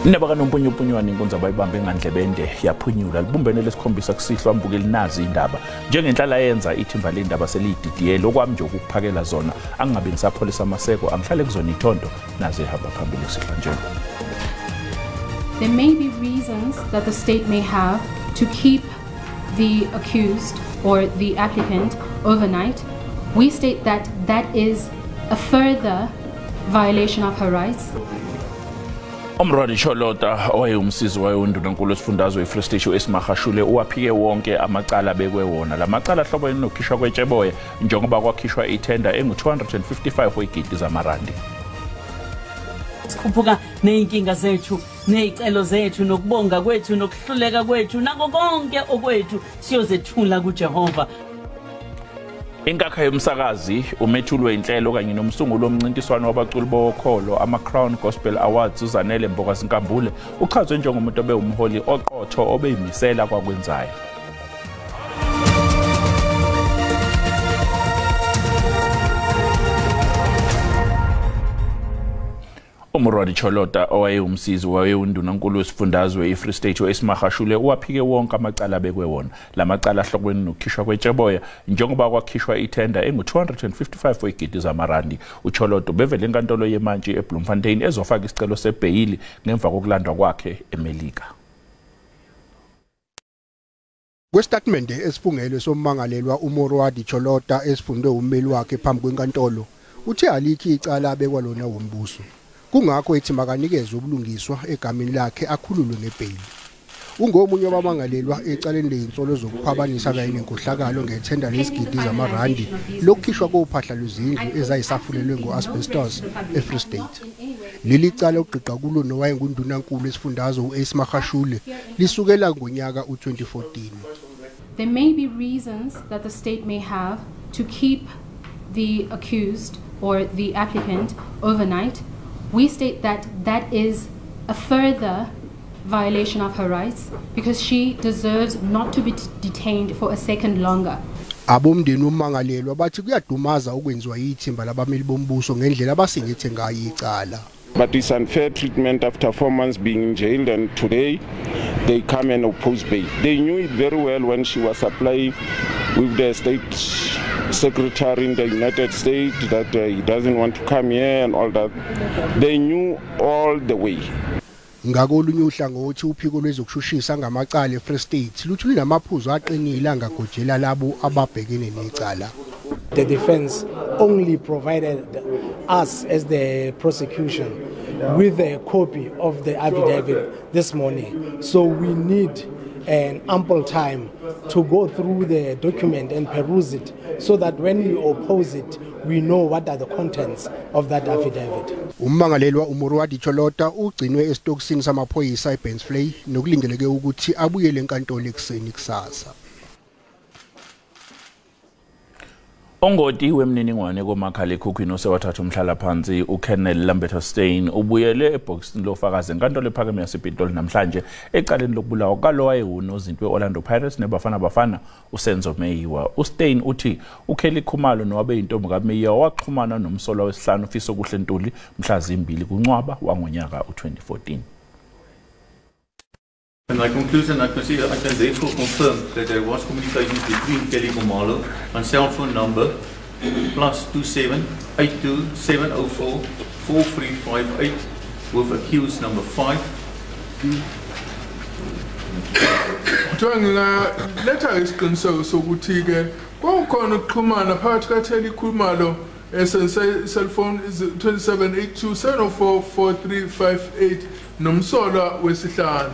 Nebaka nompunyu-punywana inkonzo abayibambe ngandlebende yaphunyula libumbene lesikhombisa kusihlwa mbuke linazi indaba njengenhlala yenza ithimba lendaba selididiyela okwami nje ukuphakela zona angabe ngisapholisa amaseko angihlale kuzona ithondo naze ihamba phambili sihlanje. There may be reasons that the state may have to keep the accused or the applicant overnight. We state that that is a violation of her rights. Umrwadi Cholota owayumsizi wayondunankulu wesifundazwe iFree State eSmahashule uwaphike wonke amacala abekwe wona lamacala ahlobene nokukhishwa kwetsheboya njengoba kwakhishwa itenda engu255 wegidi zamarandi. Sikhuphuka neyinkinga zethu nezicelo zethu nokubonga kwethu nokuhluleka kwethu nako konke okwethu siyozethula kuJehova. Inkakha yomsakazi umethulwe inhlelo kanye nomsungulo omncintiswano wabaculi bokholo ama-Crown Gospel Awards uZanele Mbokazinkambule uchazwe njengomuntu obewumholi oqotho obeyimisela kwakwenzayo. Umrwadi Cholota owayewumsizi wayewundunankulu wesifundazwe iFree State eSmahashule uwaphike wonke amacala abekwe wona lamacala ahlobene nokukhishwa kwetsheboya njengoba kwakhishwa itenda engu255 wegidi zamarandi. uCholota bevele enkantolo yemantshi eBloemfontein ezofaka isicelo sebheyili ngemva kokulandwa kwakhe eMelika. Kwestatimende esifungelwe sommangalelwa uMorwadi Cholota esifundwe ummeli wakhe phambi kwenkantolo uthe alikho icala abekwa lona wombuso. Kungakho ethi makanikezwe ubulungiswa egameni lakhe akhululwe ngebheyili. Ungomunye wabamangalelwa ecaleni lezinsolo zokukhwabanisa kanye nenkohlakalo ngethenda lesigidi zamarandi lokukhishwa kophahla lwezindlu ezayisafulelwe ngoasbestos eFree State. Leli cala uqiqa kulo nowayengundunankulu esifundazwe uSmahashule lisukela ngonyaka u2014. There may be reasons that the state may have to keep the accused or the applicant overnight. We state that that is a violation of her rights because she deserves not to be detained for a second longer. Abomndeni ummangalelwa bathi kuyadumaza ukwenziwa yithimba labameli bombuso ngendlela abasingethe ngayo icala. But it's unfair treatment after 4 months being in jail, and today they come and oppose bail. They knew it very well when she was applying with the state secretary in the United States that he doesn't want to come here and all that. They knew all the way. Ngakolunye uhlangothi uphiko lwezokushushisa ngamacala eFree State luthi linamaphuzu aqinile angagojela labo ababhekene necala. The defense only provided us as the prosecution with a copy of the affidavit this morning. So we need an ample time to go through the document and peruse it so that when we oppose it, we know what are the contents of that affidavit. Ummangalelwa uMorwadi Cholota ugcinwe esitokisini samaphoyisa eBensfley nokulindeleke ukuthi abuyele enkantolo ekseni kusasa. Ongoti wemniningwane komakhala ekhukhwini osewathatha umhlala phansi uKenneth Lambert Steyn ubuyele eboxini lofakazi enkantolo ephakeme yasePitoli namhlanje ecaleni lokubulawa kwalo wayewunozinto weOrlando Pirates nebafana bafana uSenzo Meyiwa. uSteyn uthi uKelly Khumalo nowabe intombi kaMeyiwa waxhumana nomsolwa wesihlanu uFiso Kuhle Ntuli mhla zimbili kuNcwaba wangonyaka u2014. In my conclusion, I can therefore confirm that there was communication between Kelly Khumalo on cell phone number +27 82 704 4358 with accused number 5. Njenga letter isiqiniseko sokuthi ke kwakukhona ukuxhumana phakathi kaKelly Khumalo cell phone is 27 82 704 4358 nomsolwa wesihlanu.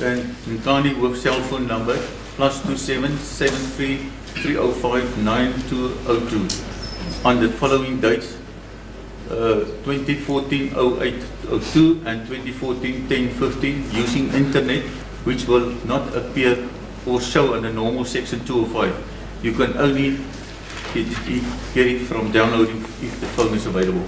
And Ntani with cell phone number +27 73 305 9202 on the following dates 2014 0802 and 2014 1015 using internet, which will not appear or show under normal section 205. You can only get it from downloading if the phone is available.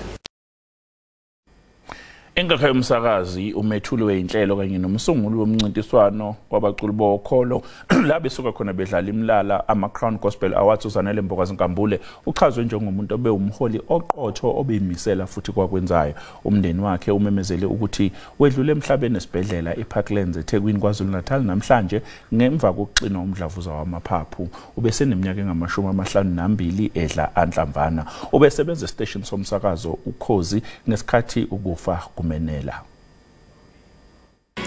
Ingakha yomsakazi umethuli weinhlelo kanye nomsunguli womncintiswano wabaculi bokholo la besuka khona bedlala imlala ama-Crown Gospel Awards uZanele Mbokazi Nkambule uchazwe njengomuntu obewumholi oqotho obeyimisela futhi kwakwenzayo. Umndeni wakhe umemezele ukuthi wedlule emhlabeni esibhedlela eParklands eThekwini KwaZulu-Natal namhlanje ngemva kokuxinwa umdlavuza wamaphaphu. Ubeseneminyaka engama-52 edla anhlamvana. Ubesebenza estation somsakazo Ukhozi ngesikhathi ukufa kumenela.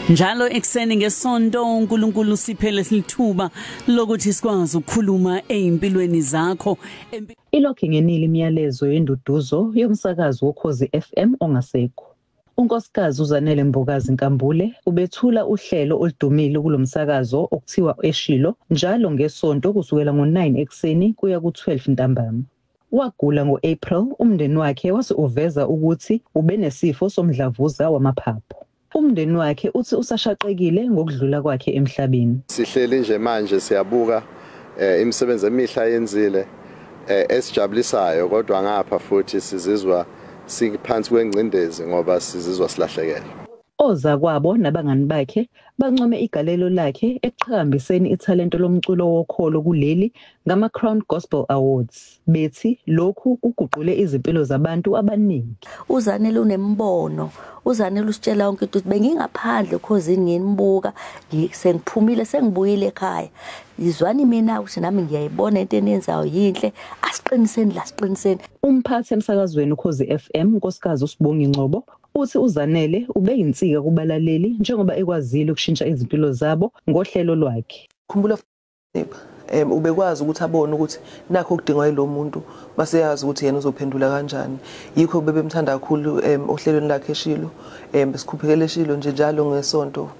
Njalo ekseni ngesonto uNkulunkulu siphele silithuba lokuthi sikwazi ukukhuluma ezimpilweni zakho. Ilokhu ngenile imiyalezo yenduduzo yomsakazi woKhozi FM ongasekho. Unkosikazi uZanele Mbokazi Nkambule ubethula uhlelo oludumile kulomsakazo okuthiwa eShilo njalo ngesonto kusukela ngo9 ekseni kuya ku12 ntambama. Wagula ngo-April, umndeni wakhe wase uveza ukuthi ubenesifo somdlavuza wamaphaphu. Umndeni wakhe uthi usashaqekile ngokudlula kwakhe emhlabeni. Sihleli nje manje siyabuka imisebenzi emihle ayenzile esijabulisayo kodwa ngapha futhi sizizwa siphansi kwengcindezi ngoba sizizwa silahlekele. Oza kwabo nabangani bakhe bancome igalelo lakhe ekuqhakambiseni ithalento lomculo wokholo kuleli ngama-Crown Gospel Awards. Bethi lokhu kuguqule izimpilo zabantu abaningi. uZanele unembono, uZanele usitshela yonke ukuthi bengingaphandle Khosini ngenibuka, sengiphumile sengibuyile ekhaya. Yizwani mina ukuthi nami ngiyayibona into enenzayo yinhle, asiqiniseni. Umphathi emsakazweni uKhozi FM unkosikazi uSibongi Ngcobo uthi uZanele ubeyinsika kubalaleli njengoba ekwazile ukushintsha izimpilo zabo ngohlelo lwakhe. Khumbula ubekwazi ukuthi abone ukuthi nakho kudingwa yilo muntu maseyazi ukuthi yena uzophendula kanjani. Yikho bebemthanda kakhulu ohlelweni lakhe eShilo. Besikhuphekele eShilo nje njalo ngesonto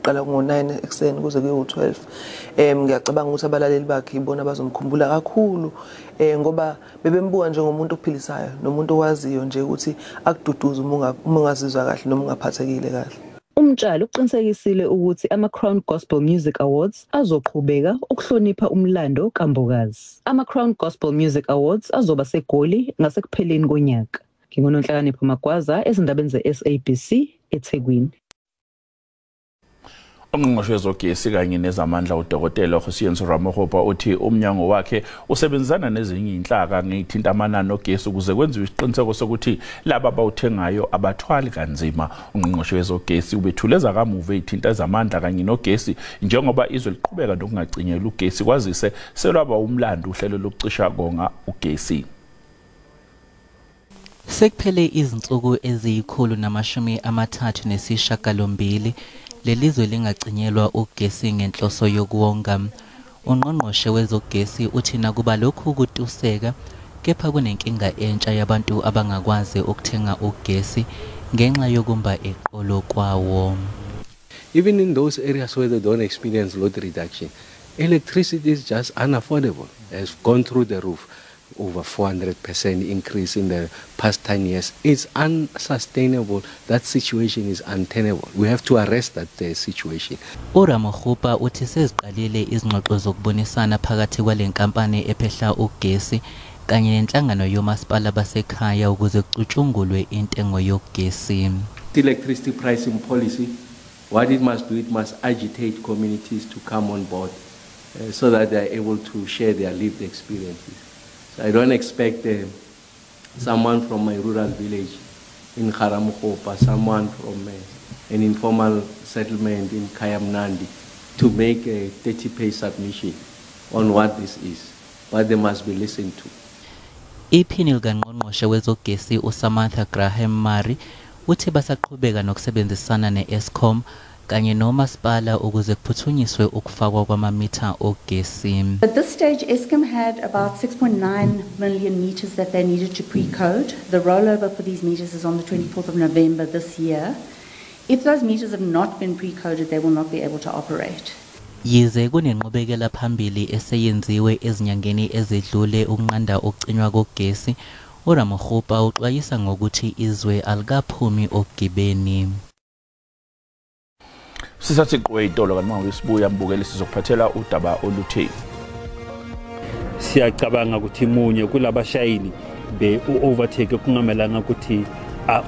qala ngo9 ekseni kuze kuye u12. Ngiyacabanga ukuthi abalaleli bakhe ibona bazomkhumbula kakhulu ngoba bebembuka njengomuntu ophilisayo nomuntu owaziyo nje ukuthi akududuza uma ungazizwa kahle noma ungaphathekile kahle. Umtshalo uqinisekisile ukuthi ama-Crown Gospel Music Awards azoqhubeka ukuhlonipha umlando kaMbokazi. Ama-Crown Gospel Music Awards azoba seGoli ngasekupheleni konyaka. NginguNonhlakanipho Magwaza ezindabeni ze-SABC eThekwini. Ungqongqoshe wezogesi kanye nezamandla uDokotela Hosiyensu Ramogopa uthi umnyango wakhe usebenzisana nezinye inhlaka ngithinta amanani ogesi ukuze kwenziwe isiqiniseko sokuthi laba abawuthengayo abathwali kanzima. Ungqongqoshe wezogesi ubethuleza kamuva ithinta ezamandla kanye nogesi njengoba izwe liqhubeka nokungacinyela ugesi kwazise selwaba umlando uhlelo lokucisha konga ugesi. Sekuphele izinsuku eziyi138 lelizwe lingacinyelwa ugesi ngenhloso yokuwonga. Ungqongqoshe wezogesi uthi nakuba lokhu kutuseka kepha kunenkinga entsha yabantu abangakwazi ukuthenga ugesi ngenxa yokumba eqolo kwawo. Even in those areas where they don't experience load reduction, electricity is just unaffordable. It's gone through the roof. Over 400% increase in the past 10 years. It's unsustainable. That situation is untenable. We have to arrest that situation. uRamogopa uthi seziqalile izingxoxo zokubonisana phakathi kwale nkampani ephehla ugesi kanye nenhlangano yomasipala basekhaya ukuze kucutshungulwe intengo yogesi. The electricity pricing policy, what it must do, it must agitate communities to come on board so that they are able to share their lived experiences. So I don't expect someone from my rural village in Ramogopa, someone from an informal settlement in Kayamnandi to make a 30-page submission on what this is, but they must be listened to. Iphini likaNgqongqoshe wezogesi uSamantha Graham Murray uthi basaqhubeka nokusebenzisana neEskom kanye nomasipala ukuze kuphuthunyiswe ukufakwa kwamamitha ogesi. At this stage, Eskom had about 6.9 million meters that they needed to pre-code. The rollover for these meters is on the 24th of November this year. If those meters have not been pre-coded, they will not be able to operate. Yize kunenqubekela phambili eseyenziwe ezinyangeni ezidlule ukunqanda ukucinywa kogesi, uRamogopa uxwayisa ngokuthi izwe alikaphumi ogibeni. Sisathi qoyitolo kanti manje sibuya mbukeli sizokuphathela udaba olutheni. Siyacabanga ukuthi munye kulabashayeli be overtake kungamelanga ukuthi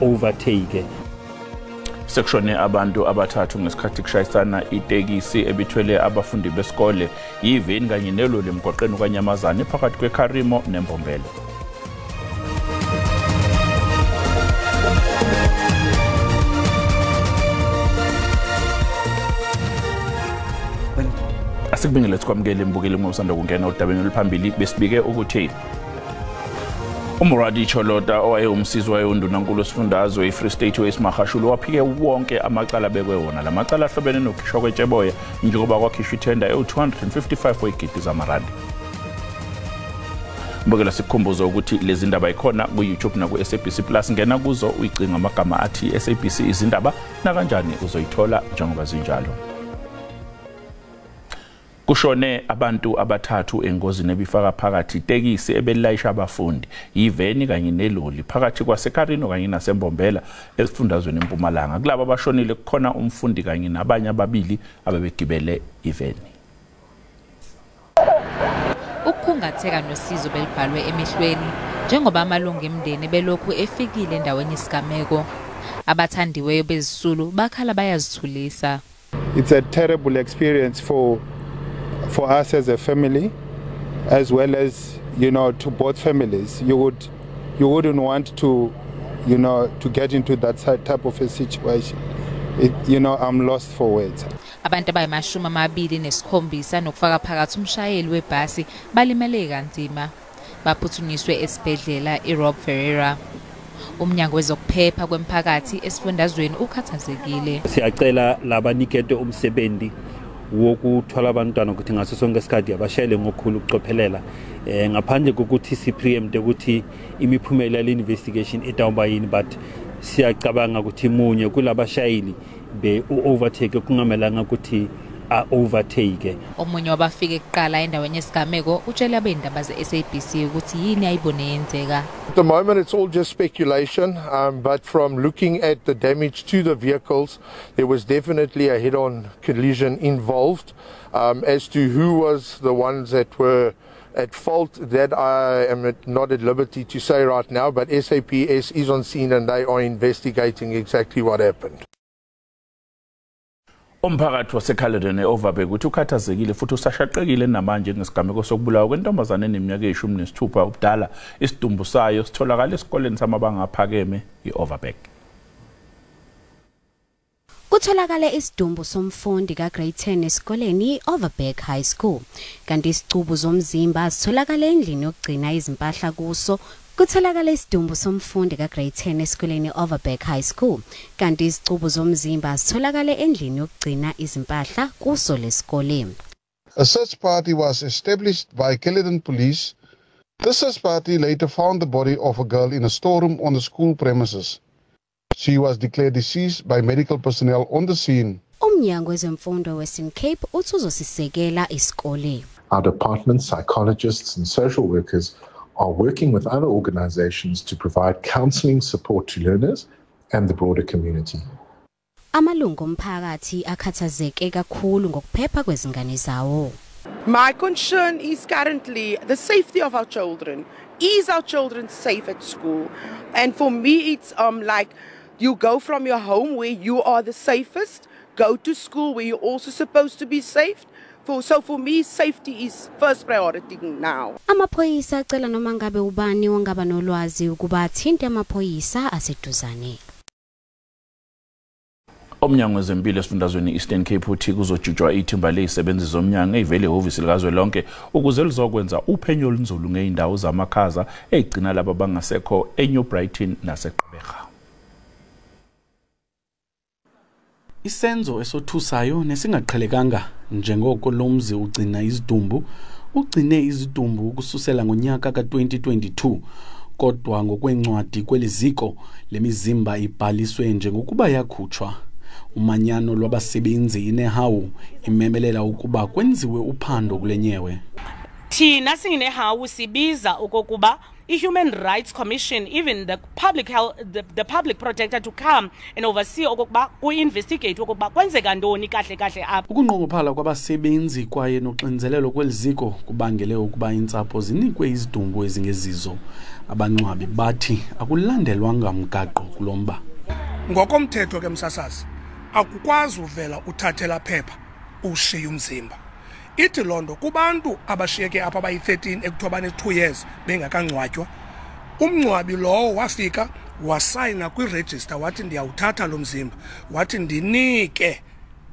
overtake. Sekushone abantu abathathu ngesikhathi kushayisana itekisi ebithwele abafundi besikole yiveni kanye neloli emgwaqeni kaNyamazane phakathi kweKharimo neMbombela. Asikubingele sikwamukele imbukeli ngosanda kungena udabeni oluphambili besibike ukuthi uMoradi Cholota owayewumsizi wayeundunankulu wesifundazwe iFree State weSimahashulu waphike wonke amacala bekwe wona lamacala ahlobene nokukhishwa kwetsheboya njengoba kwakhishwa ithenda e255 wegidi zamarandi. Mbukela sikhumbuzo ukuthi lezi ndaba ikhona ku YouTube na ku SABC Plus ngena kuzo uyicinga amagama athi SABC izindaba na kanjani uzoyithola njengoba zinjalo. Kushone abantu abathathu engozini ebifaka phakathi itekisi ebelayisha abafundi yiveni kanye neloli phakathi kwaseKharino kanye naseMbombela esifundazweni eMpumalanga. Kulabo abashonile kukhona umfundi kanye nabanye ababili ababegibele iveni. Ukukhungatheka nosizo belibhalwe emehlweni njengoba amalungu emndeni belokhu efikile endaweni yesigameko. Abathandiweyo bezisulu bakhala bayazithulisa. It's a terrible experience for us as a family, as well as, to both families. You wouldn't want to, to get into that type of a situation. I'm lost for words. Abantu abayimashumi amabili nesikhombisa nokufaka phakathi umshayeli webhasi balimele kanzima. Baphuthunyiswe esibhedlela iRob Ferreira. Umnyango wezokuphepha kwemphakathi esifundazweni ukhathazekile. Siyacela labanikete umsebenzi wokuthwala abantwana ukuthi ngaso sonke isikhathi abashayele ngokukhulu ukucophelela ngaphandle kokuthi sipreempt ukuthi imiphumela le investigation etawuba yini, but siyacabanga ukuthi munye kulabashayeli be overtake kungamelanga ukuthi overtake. Omunye wabafike kuqala endaweni yesigameko utshela abendaba zeSABC ukuthi yini ayibone yenzeka. At the moment it's all just speculation, but from looking at the damage to the vehicles, there was definitely a head-on collision involved. As to who was the ones that were at fault, that I am not at liberty to say right now, but SAPS is on scene and they are investigating exactly what happened. Umphakathi waseCaledon eOverberg uthi ukhathazekile futhi usashaqekile namanje ngesigameko sokubulawa kwentombazane eneminyaka e16 ubudala isidumbu sayo sitholakala esikoleni samabanga aphakeme iOverberg. Kutholakala isidumbu somfundi kaGrade 10 esikoleni iOverberg High School kanti isicubu zomzimba sitholakala endlini yokugcina izimpahla kuso. Kutholakala isidumbu somfundi kaGrade 10 esikoleni iOverberg High School kanti izicubu zomzimba sitholakala endlini yokugcina izimpahla kuso lesikole. A search party was established by Caledon Police. The search party later found the body of a girl in a storeroom on the school premises. She was declared deceased by medical personnel on the scene. Umnyango wezemfundo Western Cape uthuzosisekela isikole. Our departments, psychologists and social workers are working with other organizations to provide counseling support to learners and the broader community. Amalungu omphakathi akhathazeke kakhulu ngokuphepha kwezingane zawo. My concern is currently the safety of our children. Is our children safe at school? And for me it's like you go from your home where you are the safest, go to school where you're also supposed to be safe. So for me, safety is first priority now. Amaphoyisa acela noma ngabe ubani ongaba nolwazi ukuba athinte amaphoyisa aseduzane. Umnyango wezempilo esifundazweni Eastern Cape uthi kuzojujwa ithimba lezisebenzi zomnyango evele ehhovisi likazwelonke ukuze lizokwenza uphenyo olunzulu ngeindawo zamakhaza egcina laba bangasekho eNew Brighton naseGqeberha. Isenzo esothusayo nesingaqhelekanga njengoko lomzi ugcina izidumbu ugcine izidumbu kususela ngonyaka ka2022 kodwa ngokwencwadi kweliziko lemizimba ibhaliswe njengokuba yakhutshwa. Umanyano lwabasebenzi inehawu imemelela ukuba kwenziwe uphando kulenyewe. Thina sinehawu sibiza okokuba i-Human Rights Commission, even the public health, the public protector to come and oversee okokuba ku-investigate okokuba kwenzeka ntoni kahle kahle apha. Ukunqongophala kwabasebenzi kwaye noxinzelelo kweliziko kubangele ukuba intsapho zinikwe izidumbu ezingezizo. Abancwabi bathi akulandelwanga mgaqo kulomba. Ngokomthetho ke msasazi akukwazi uvela uthathela phepha ushiya umzimba. Ithi londo kubantu abashiyeke apha bayi13 ekuthobane 2 years bengakangcwatywa. Umncwabi lowo wafika wasayina kwiregister wathi ndiyawuthatha lo mzimba, wathi ndinike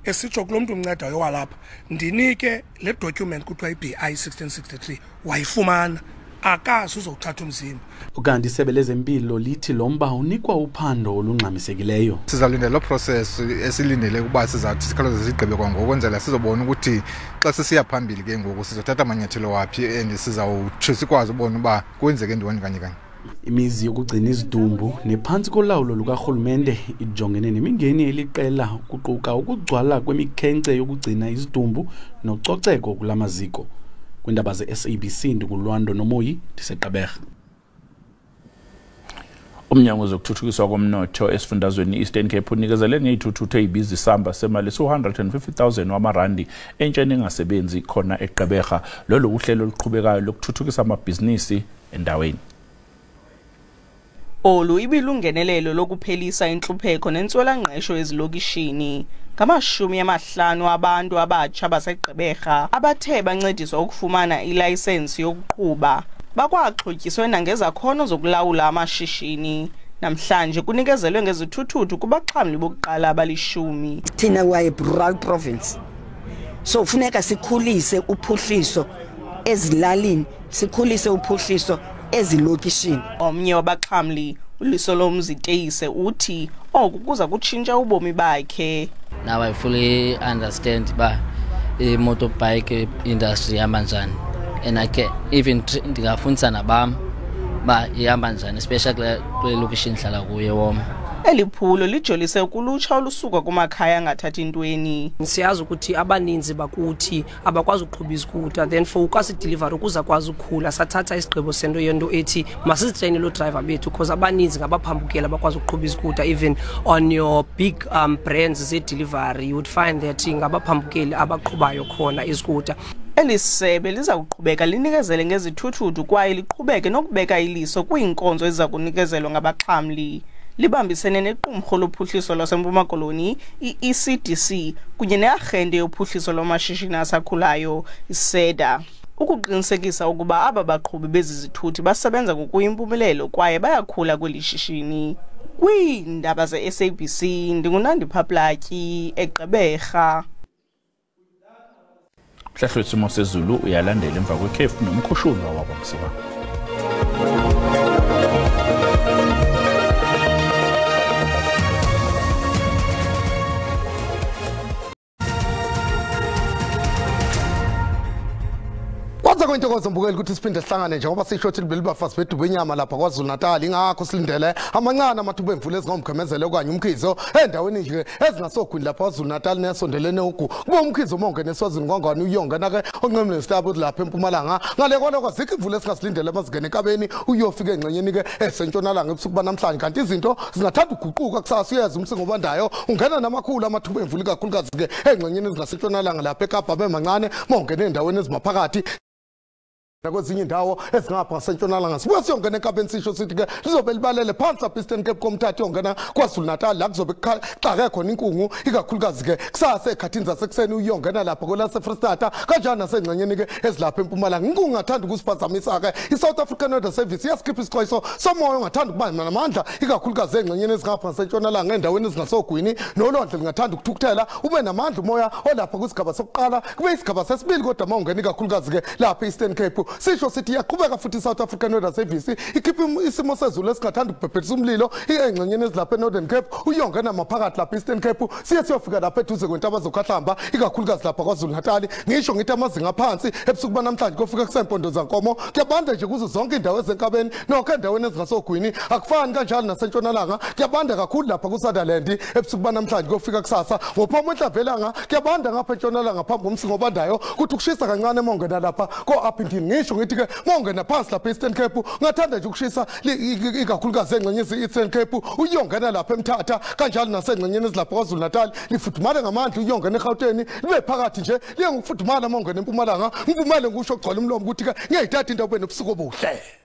esitsho kulomntu umncedayo walapha, ndinike le document kuthiwa iBI 1663 wayifumana akazi uzothatha umzimba. Ukanti isebe lezempilo lithi lo mba unikwa uphando olungxamisekileyo. Sizalindela lo process esilindele ukuba sizathi sikhalazo sigqibe kwangokwenzela sizobona ukuthi xa sisiya phambili ke ngoku sizothatha amanyathelo waphi and sizawuthi sikwazi ubona uba kwenzeke ntoni kanye. Imizi yokugcina izidumbu nephantsi kolawulo lukarhulumente ijongene nemingeni eliqela ukuquka ukugcwala kwemikhenkce yokugcina izidumbu nococeko kulamaziko. Kwindaba ze-SABC ndikulwando nomoyi ndiseGqeberha. Umnyango wezokuthuthukiswa komnotho esifundazweni Eastern Cape unikezele ngezithuthuthu ezibiza isamba semali 250,000 wamarandi entsheni engasebenzi khona eGqeberha. Lolu uhlelo oluqhubekayo lokuthuthukisa amabhizinisi endaweni. Olu ibilungenelelo lokuphelisa inhlupheko nentswelangqesho ezilokishini. Ngama-50 abantu abatsha baseGqeberha abathe bancediswa ukufumana ilayisensi yokuqhuba bakwaxhotyiswe nangezakhono zokulawula amashishini. Namhlanje kunikezelwe ngezithuthuthu kubaxhamli bokuqala abali10. Thina waye-rural province, so funeka sikhulise uphuhliso ezilalini, sikhulise uphuhliso ezilokishini. Omnye wabaxhamli uLisolomzi Teyise uthi oku kuza kutshintsha ubomi bakhe. Now I fully understand ba motorbike industry yamanjani, and I can even ndingafundisa nabam ba yamanjani, especially kule location hlala kuye wona. Eliphulo lijolise kulutsha olusuka kumakhaya angathathi intweni. Siyazi ukuthi abaninzi bakuthi abakwazi ukuqhuba izikuta, then for ukasi delivery ukuza kwazi ukukhula sathatha isigqibo sento yento ethi masizitrain lo driver bethu because abaninzi ngabaphambukela bakwazi ukuqhuba izikuta. Even on your big brands ze delivery you would find that ngabaphambukeli abaqhubayo khona izikuta. Elisebe liza kuqhubeka linikezele ngezithuthuthu kwaye liqhubeke nokubeka iliso kwiinkonzo eziza kunikezelwa ngabaxhamli. Libambisene nequmrhu lophuhliso lwaseMpuma Koloni i-ECDC kunye nearhente yophuhliso lwamashishini asakhulayo iSEDA ukuqinisekisa ukuba aba baqhubi bezizithuthi basebenza ngokuyimpumelelo kwaye bayakhula kweli shishini. Kwiindaba ze-SABC ndingunandi Phaplatyi eGqeberha. Mhlahlo wesimo sezulu uyalandela emva kwekhefu nomkhushulwa wakwamsiba. Kwenza kwintokozo mbukeli ukuthi siphinde sihlangane njengoba sisho ukuthi libeli bafasi bethu benyama lapha kwaZulu Natal ingakho silindele amancane amathuba emvula ezingomkhemezelo okanye umkhizo endaweni nje ezingasogwini lapha kwaZulu Natal nesondelene ugu kuba umkhizo monke neswazini kwangani uyonga nake onqemle nesitabo lapha eMpumalanga ngale kwaloko zikho imvula esingasilindele amazingene ekabeni uyofika engxenyeni ke esentshonalanga ebusuku banamhlanje kanti izinto zingathanda uguquka kusasa uyazi umsingobandayo ungena namakhulu amathuba emvula kakhulukazi ke engxenyeni ezingasentshonalanga lapha eKapa bemancane monke nendaweni ezimaphakathi nakwezinye indawo ezingapha ngasentshonalanga sibuye siyongena eKapeni sisho sithi ke lizobe libalele phansi lapha Eastern Cape komthatha yongena kwaZulu Natal la kuzobe kuxake khona inkungu ikakhulukazi ke kusasa ekhathini zasekuseni uyongena lapha kolase Freestata kanjani nasengxenyeni ke ezilapha eMpumalanga inkungu ngathanda ukusiphazamisa ke iSouth African Weather Service yaskipha isixwayiso somoya ngathanda ukuba namandla ikakhulukazi engxenyeni ezingapha ngasentshonalanga endaweni ezingasogwini nolondle lingathanda ukuthukuthela ube namandla umoya olapha kusigaba sokuqala kube isigaba sesibili kodwa mawungena ikakhulukazi ke lapha Eastern Cape sisho sithi yaqhubeka futhi South African Weather Service ikhipha isimo sezulu esingathanda ukubhebhethisa umlilo engxenyeni ezilapha eNorthern Cape uyongena maphakathi lapha Eastern Cape siyofika lapha eduze kwentaba zokhahlamba ikakhulukazi lapha kwaZulu Natal ngisho ngithi amazinga aphansi ebusuku banamhlanje kufika kusempondo zankomo kuyabanda nje kuzo zonke indawo ezenkabeni nokho endaweni ezingasogwini akufani kanjalo nasentshonalanga kuyabanda kakhulu lapha kuSutherland ebusuku banamhlanje kufika kusasa ngophoma enhlavelanga kuyabanda ngapha entshonalanga phambi komsingobandayo kuthi ukushisa kancane mongena lapha ko-Upington ngisho ngithi ke mongena phansi lapha Eastern Cape ngathanda nje ukushisa ikakhulukazi engxenyeni Eastern Cape uyongena lapha eMthatha kanjalo nasengxenyeni ezilapha kwaZulu Natal lifudumale ngamandla uyongena eGauteng libe phakathi nje liye ngokufudumala mongena eMpumalanga ngivumele ngisho ukugcwala umlomo ukuthi ke ngiyayithatha into obusuku obuhle.